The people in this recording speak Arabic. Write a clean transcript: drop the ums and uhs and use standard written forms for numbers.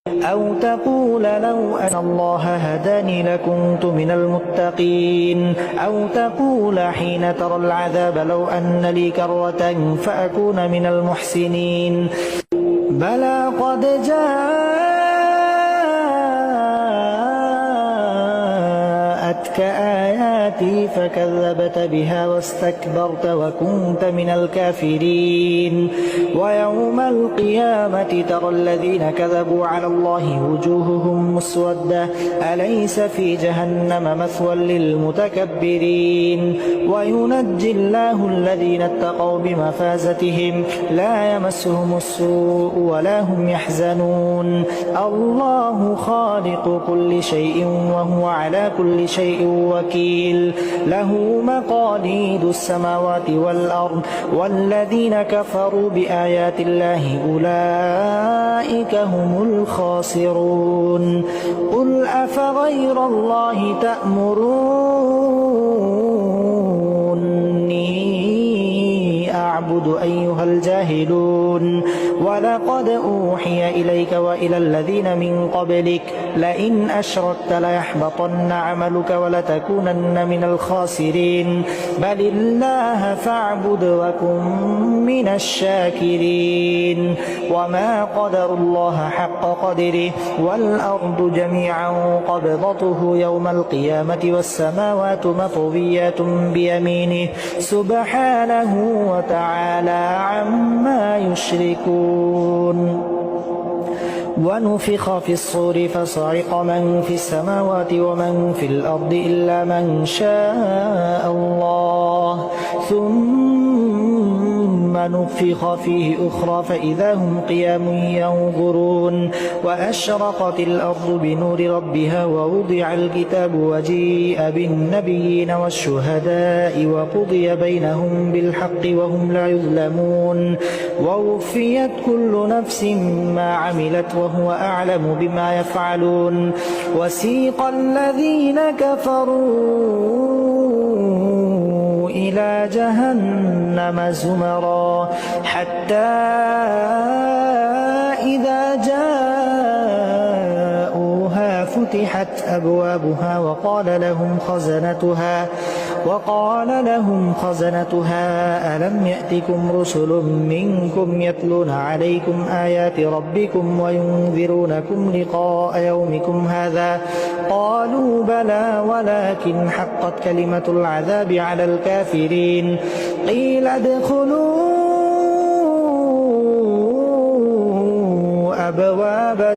أو تقول لو أن الله هداني لكنت من المتقين أو تقول حين ترى العذاب لو أن لي كرة فأكون من المحسنين بلى قد جاءتك آياتي فكذبت بها واستكبرت وكنت من الكافرين ويوم القيامة ترى الذين كذبوا على الله وجوههم مسودة أليس في جهنم مثوى للمتكبرين وينجي الله الذين اتقوا بمفازتهم لا يمسهم السوء ولا هم يحزنون الله خالق كل شيء وهو على كل شيء وكيل له مقاليد السماوات والأرض والذين كفروا بآيات الله أولئك هم الخاسرون قل أفغير الله تأمروني أعبد أيها الجاهلون ولقد أوحي إليك وإلى الذين من قبلك لئن أشركت ليحبطن عملك ولتكونن من الخاسرين بل الله فاعبد وكن من الشاكرين وما قدر الله حق قدره والأرض جميعا قبضته يوم القيامة والسماوات مطويات بيمينه سبحانه وتعالى عما يشركون ونفخ في الصور فصعق من في السماوات ومن في الأرض إلا من شاء الله ثم نفخ فيه أخرى فإذا هم قيام ينظرون وأشرقت الأرض بنور ربها ووضع الكتاب وجيء بالنبيين والشهداء وقضي بينهم بالحق وهم لا يظلمون ووفيت كل نفس ما عملت وهو أعلم بما يفعلون وسيق الذين كفروا إلى جهنم زمرا حتى إذا جاءوها فتحت أبوابها وقال لهم خزنتها ألم يأتكم رسل منكم يتلون عليكم آيات ربكم وينذرونكم لقاء يومكم هذا قالوا بلى ولكن حقت كلمة العذاب على الكافرين قيل ادخلوا أبواب